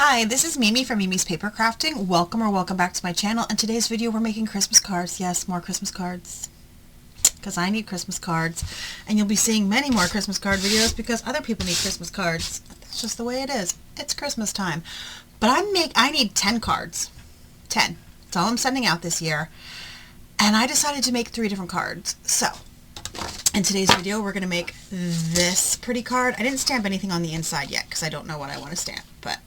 Hi, this is Mimi from Mimi's Paper Crafting. Welcome back to my channel. In today's video, we're making Christmas cards. Yes, more Christmas cards. Because I need Christmas cards. And you'll be seeing many more Christmas card videos because other people need Christmas cards. That's just the way it is. It's Christmas time. But I need 10 cards. 10. That's all I'm sending out this year. And I decided to make 3 different cards. So, in today's video, we're going to make this pretty card. I didn't stamp anything on the inside yet because I don't know what I want to stamp. But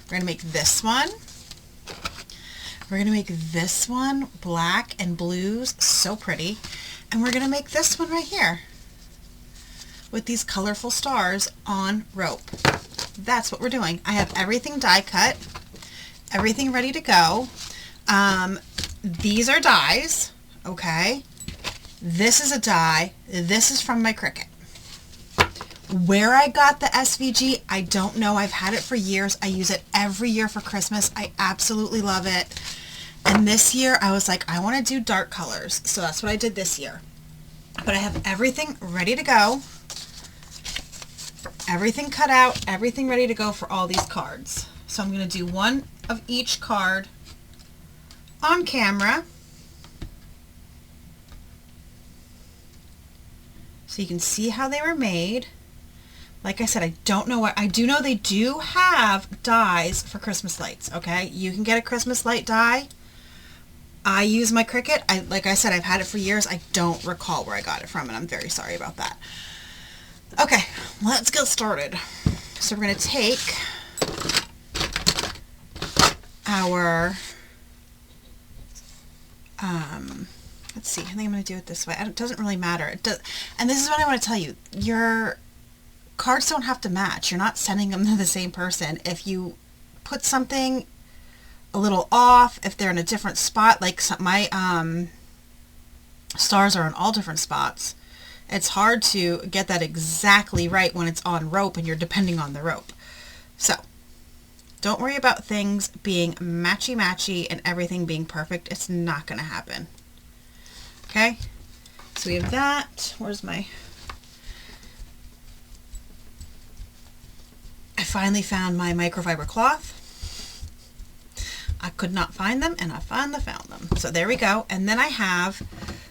we're going to make this one. We're going to make this one, black and blues, so pretty. And we're going to make this one right here with these colorful stars on rope. That's what we're doing. I have everything die cut, everything ready to go. These are dies, okay? This is a die. This is from my Cricut. Where I got the SVG, I don't know. I've had it for years. I use it every year for Christmas. I absolutely love it. And this year I was like, I want to do dark colors. So that's what I did this year. But I have everything ready to go. Everything cut out. Everything ready to go for all these cards. So I'm going to do one of each card on camera. So you can see how they were made. Like I said, I don't know what, I do know they do have dies for Christmas lights, okay? You can get a Christmas light die. I use my Cricut. Like I said, I've had it for years. I don't recall where I got it from, and I'm very sorry about that. Okay, let's get started. So we're going to take our, let's see, I think I'm going to do it this way. It doesn't really matter. It does, and this is what I want to tell you. Your cards don't have to match. You're not sending them to the same person. If you put something a little off, if they're in a different spot, like my stars are in all different spots, it's hard to get that exactly right when it's on rope and you're depending on the rope. So don't worry about things being matchy-matchy and everything being perfect. It's not going to happen. Okay? So we have that. Where's my... I finally found my microfiber cloth. I could not find them, and I finally found them. So there we go. And then I have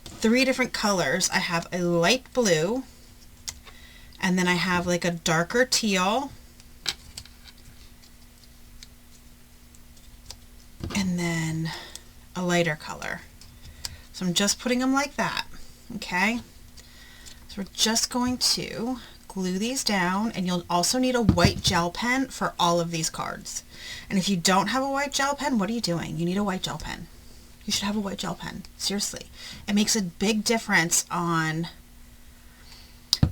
3 different colors. I have a light blue, and then I have like a darker teal, and then a lighter color. So I'm just putting them like that. Okay? So we're just going to glue these down, and you'll also need a white gel pen for all of these cards. And if you don't have a white gel pen, what are you doing? You need a white gel pen. You should have a white gel pen. Seriously. It makes a big difference on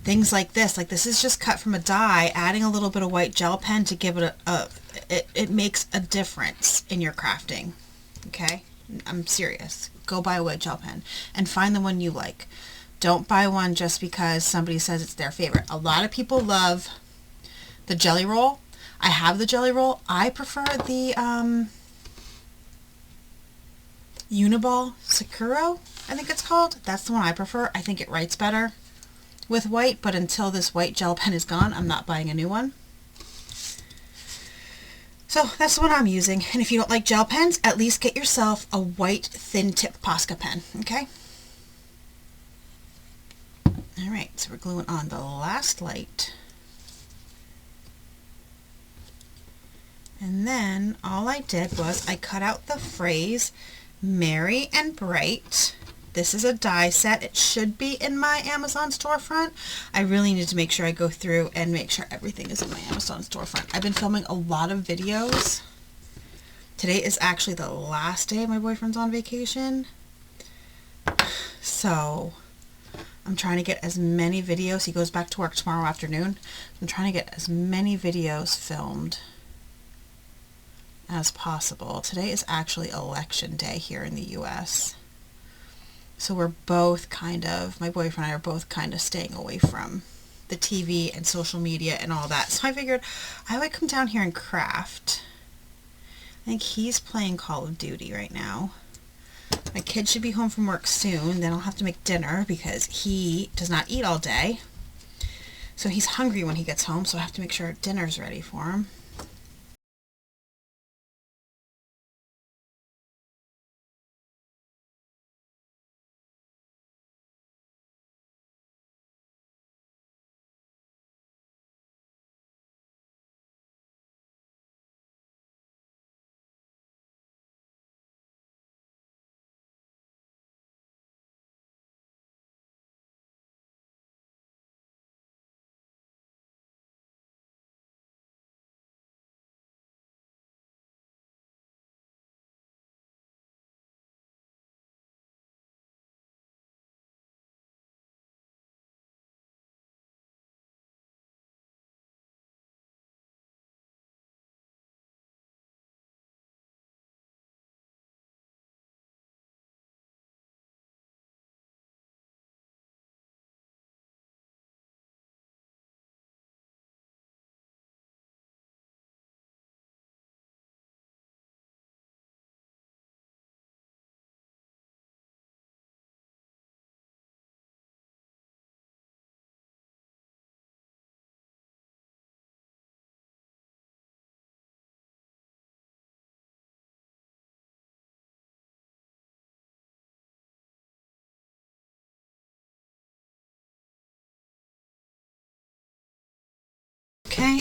things like this. Like this is just cut from a die. Adding a little bit of white gel pen to give it it makes a difference in your crafting. Okay? I'm serious. Go buy a white gel pen and find the one you like. Don't buy one just because somebody says it's their favorite. A lot of people love the jelly roll. I have the jelly roll. I prefer the Uniball Sakuro, I think it's called. That's the one I prefer. I think it writes better with white, but until this white gel pen is gone, I'm not buying a new one. So that's the one I'm using. And if you don't like gel pens, at least get yourself a white thin tip Posca pen, okay? Alright, so we're gluing on the last light. And then all I did was I cut out the phrase Merry and Bright. This is a die set. It should be in my Amazon storefront. I really need to make sure I go through and make sure everything is in my Amazon storefront. I've been filming a lot of videos. Today is actually the last day my boyfriend's on vacation. So I'm trying to get as many videos. He goes back to work tomorrow afternoon. I'm trying to get as many videos filmed as possible. Today is actually election day here in the US. So we're both kind of, my boyfriend and I are both kind of staying away from the TV and social media and all that. So I figured I would come down here and craft. I think he's playing Call of Duty right now. My kid should be home from work soon. Then I'll have to make dinner because he does not eat all day. So he's hungry when he gets home, so I have to make sure dinner's ready for him.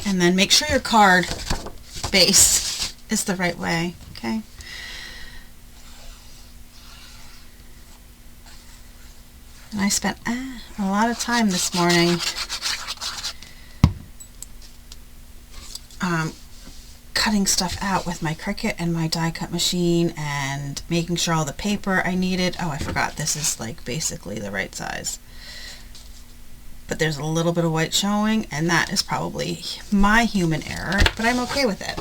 and then make sure your card base is the right way, okay? And I spent a lot of time this morning cutting stuff out with my Cricut and my die cut machine and making sure all the paper I needed. Oh, I forgot, this is like basically the right size. But there's a little bit of white showing, and that is probably my human error, but I'm okay with it.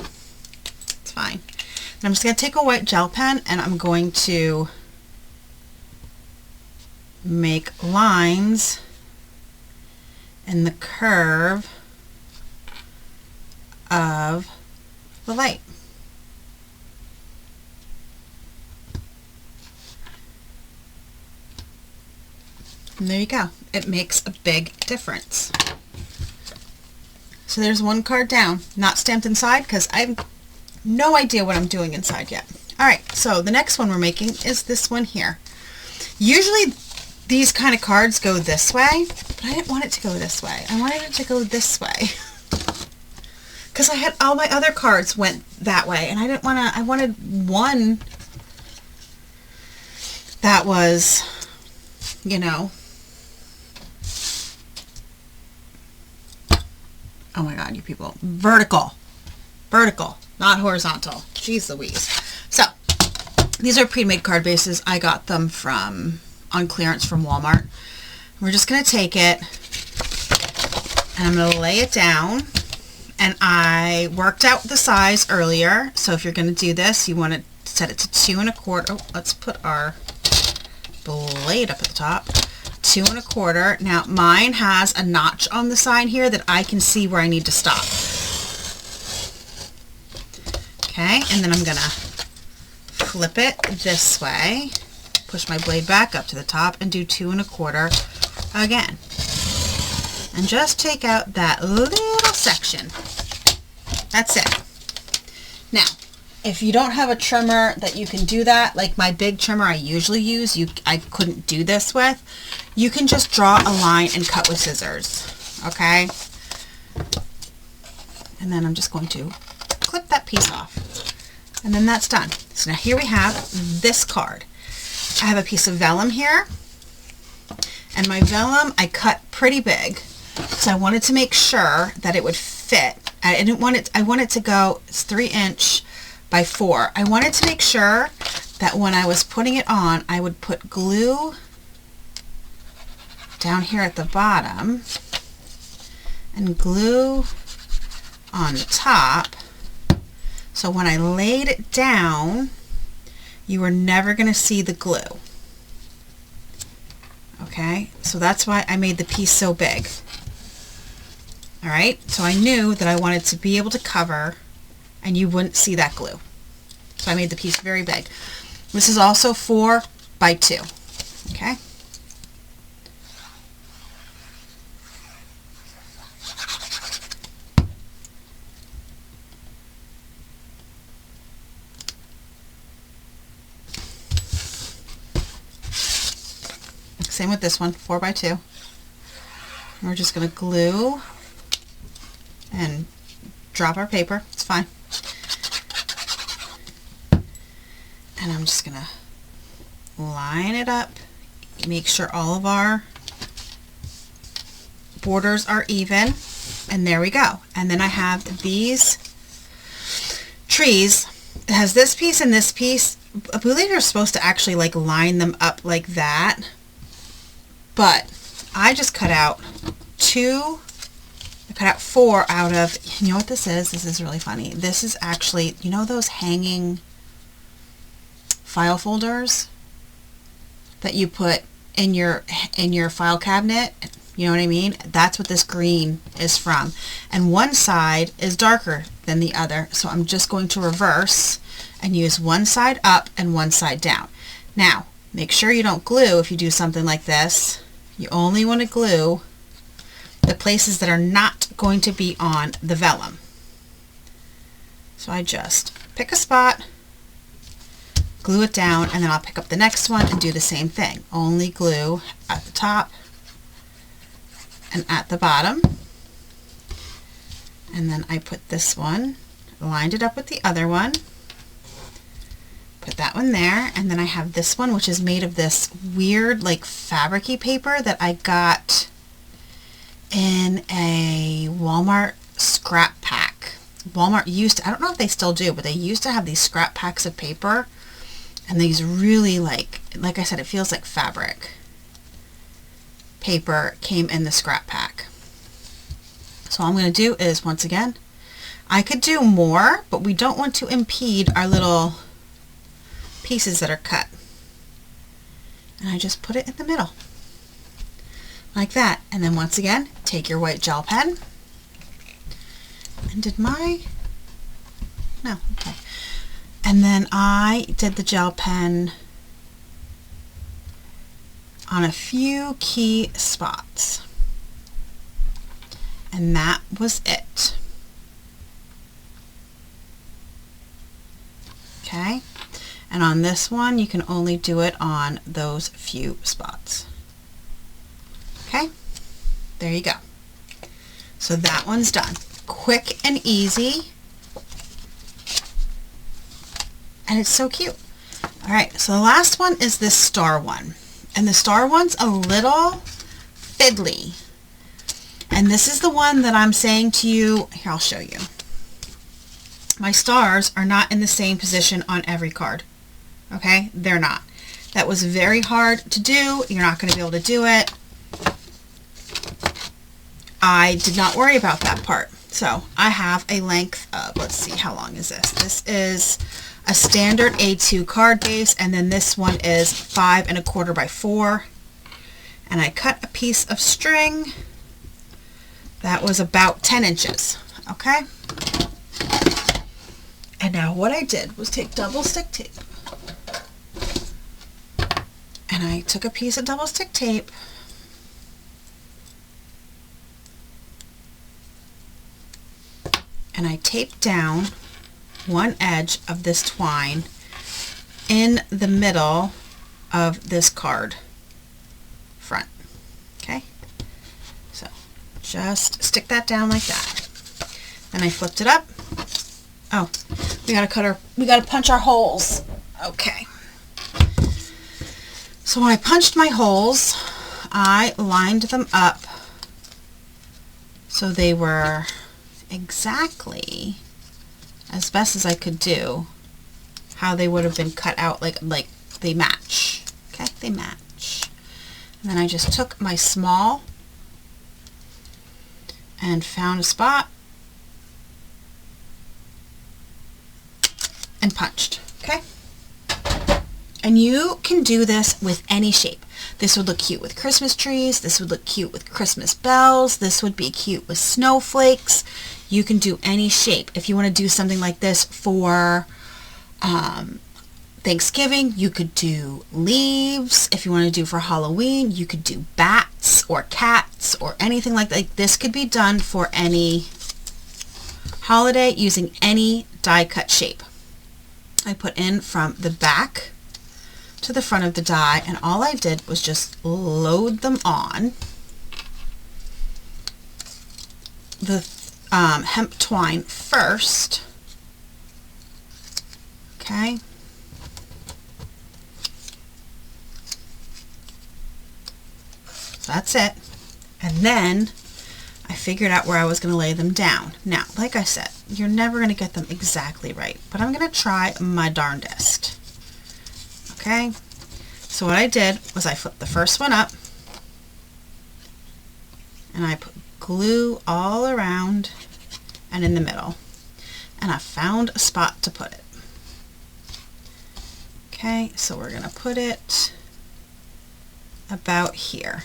It's fine. And I'm just going to take a white gel pen and I'm going to make lines in the curve of the light. And there you go. It makes a big difference. So there's one card down, not stamped inside because I have no idea what I'm doing inside yet. Alright, so the next one we're making is this one here. Usually these kind of cards go this way, but I didn't want it to go this way. I wanted it to go this way. Because I had all my other cards went that way, and I didn't want to, I wanted one that was, you know, oh my god, you people, vertical, not horizontal. Jeez Louise. So, these are pre-made card bases. I got them from, on clearance from Walmart. We're just going to take it, and I'm going to lay it down. And I worked out the size earlier, so if you're going to do this, you want to set it to 2 1/4. Oh, let's put our blade up at the top. 2 1/4. Now, mine has a notch on the side here that I can see where I need to stop. Okay, and then I'm going to flip it this way, push my blade back up to the top, and do 2 1/4 again. And just take out that little section. That's it. Now, if you don't have a trimmer that you can do that, like my big trimmer I usually use, I couldn't do this with, you can just draw a line and cut with scissors, okay? And then I'm just going to clip that piece off. And then that's done. So now here we have this card. I have a piece of vellum here, and my vellum I cut pretty big. So I wanted to make sure that it would fit. I didn't want it, I want it to go, it's 3 inch by 4. I wanted to make sure that when I was putting it on, I would put glue down here at the bottom and glue on the top. So when I laid it down, you were never going to see the glue. Okay, so that's why I made the piece so big. Alright, so I knew that I wanted to be able to cover and you wouldn't see that glue. So I made the piece very big. This is also 4 by 2. Okay? Same with this one, 4 by 2. We're just going to glue and drop our paper. It's fine. And I'm just going to line it up, make sure all of our borders are even, and there we go. And then I have these trees. It has this piece and this piece. I believe you're supposed to actually like line them up like that, but I just cut out 2. I cut out 4 out of, you know what this is? This is really funny. This is actually, you know those hanging file folders that you put in your file cabinet? You know what I mean? That's what this green is from. And one side is darker than the other, so I'm just going to reverse and use one side up and one side down. Now, make sure you don't glue if you do something like this. You only want to glue the places that are not going to be on the vellum. So I just pick a spot, glue it down, and then I'll pick up the next one and do the same thing. Only glue at the top and at the bottom. And then I put this one, lined it up with the other one, put that one there, and then I have this one, which is made of this weird like fabric-y paper that I got in a Walmart scrap pack. Walmart used to, I don't know if they still do, but they used to have these scrap packs of paper, and these really like I said, it feels like fabric. Paper came in the scrap pack. So all I'm going to do is, once again, I could do more, but we don't want to impede our little pieces that are cut. And I just put it in the middle. Like that. And then once again, take your white gel pen. And no, okay. And then I did the gel pen on a few key spots. And that was it. Okay. And on this one, you can only do it on those few spots. Okay. There you go. So that one's done. Quick and easy. And it's so cute. All right. So the last one is this star one. And the star one's a little fiddly. And this is the one that I'm saying to you, here, I'll show you. My stars are not in the same position on every card. Okay? They're not. That was very hard to do. You're not going to be able to do it. I did not worry about that part. So I have a length of, let's see, how long is this? This is a standard A2 card base, and then this one is 5 1/4 by 4. And I cut a piece of string that was about 10 inches, okay? And now what I did was take double stick tape. And I took a piece of double stick tape and I taped down one edge of this twine in the middle of this card front, okay? So just stick that down like that. Then I flipped it up. Oh, we gotta punch our holes. Okay. So when I punched my holes, I lined them up so they were exactly, as best as I could do, how they would have been cut out, like they match. Okay, they match. And then I just took my small and found a spot and punched. Okay? And you can do this with any shape. This would look cute with Christmas trees. This would look cute with Christmas bells. This would be cute with snowflakes. You can do any shape. If you want to do something like this for Thanksgiving, you could do leaves. If you want to do for Halloween, you could do bats or cats or anything like that. Like, this could be done for any holiday using any die cut shape. I put in from the back to the front of the die, and all I did was just load them on the hemp twine first. Okay. So that's it. And then I figured out where I was going to lay them down. Now, like I said, you're never going to get them exactly right, but I'm going to try my darndest. Okay, so what I did was I flipped the first one up and I put glue all around and in the middle, and I found a spot to put it. Okay, so we're going to put it about here.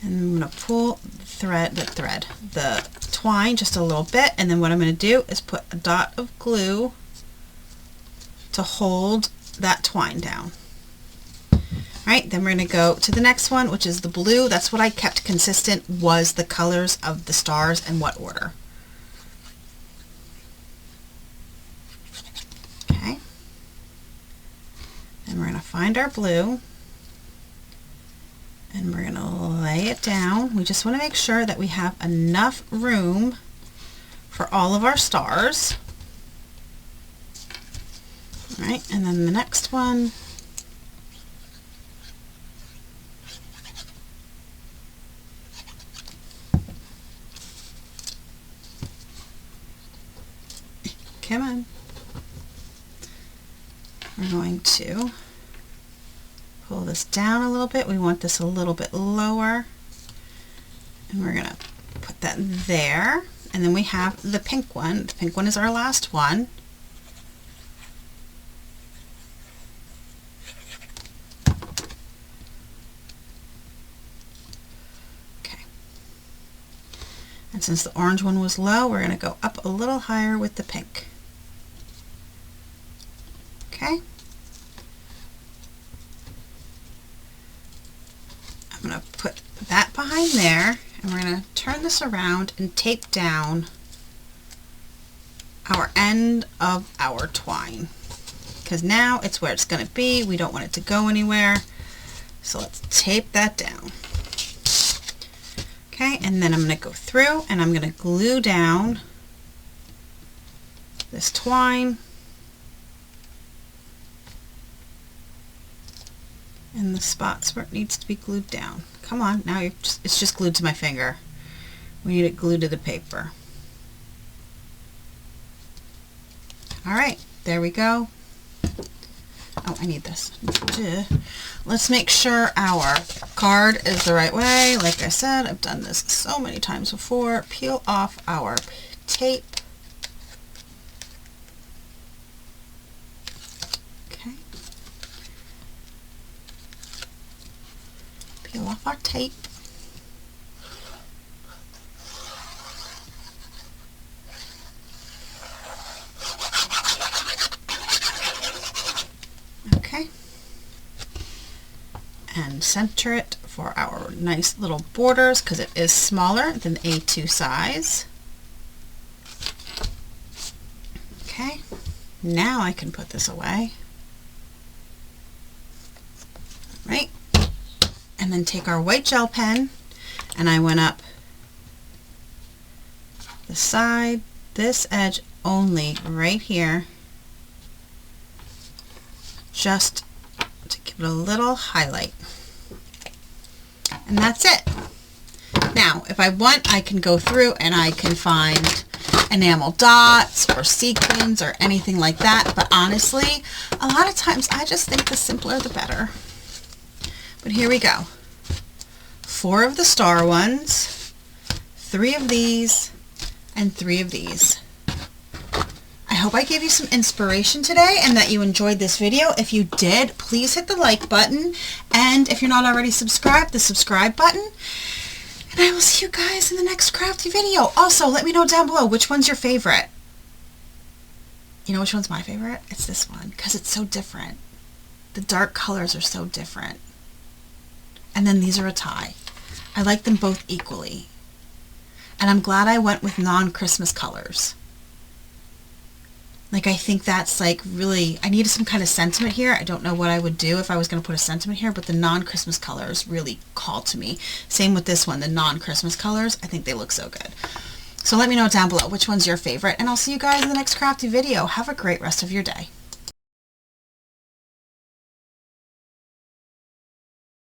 And I'm going to pull the twine just a little bit, and then what I'm going to do is put a dot of glue to hold that twine down. Right, then we're going to go to the next one, which is the blue. That's what I kept consistent, was the colors of the stars and what order. Okay. Then we're going to find our blue and we're going to lay it down. We just want to make sure that we have enough room for all of our stars. All right, and then the next one. Come on. We're going to pull this down a little bit. We want this a little bit lower. And we're going to put that there. And then we have the pink one. The pink one is our last one. Okay. And since the orange one was low, we're going to go up a little higher with the pink. Okay. I'm going to put that behind there, and we're going to turn this around and tape down our end of our twine, because now it's where it's going to be. We don't want it to go anywhere, so let's tape that down. Okay, and then I'm going to go through and I'm going to glue down this twine in the spots where it needs to be glued down. Come on, now it's just glued to my finger. We need it glued to the paper. All right, there we go. Oh, I need this. Let's make sure our card is the right way. Like I said, I've done this so many times before. Peel off our tape. Okay. Peel off our tape. Okay. And center it for our nice little borders, because it is smaller than the A2 size. Okay, now I can put this away. Right, and then take our white gel pen, and I went up the side, this edge only, right here, just to give it a little highlight. And that's it. Now, if I want, I can go through and I can find enamel dots or sequins or anything like that, but honestly, a lot of times I just think the simpler the better. But here we go. 4 of the star ones, 3 of these, and 3 of these. I hope I gave you some inspiration today and that you enjoyed this video. If you did, please hit the like button, and if you're not already subscribed, the subscribe button. And I will see you guys in the next crafty video. Also, let me know down below which one's your favorite. You know which one's my favorite? It's this one, because it's so different. The dark colors are so different. And then these are a tie. I like them both equally. And I'm glad I went with non-Christmas colors. Like, I think that's like really, I needed some kind of sentiment here. I don't know what I would do if I was going to put a sentiment here, but the non-Christmas colors really called to me. Same with this one, the non-Christmas colors. I think they look so good. So let me know down below which one's your favorite, and I'll see you guys in the next crafty video. Have a great rest of your day.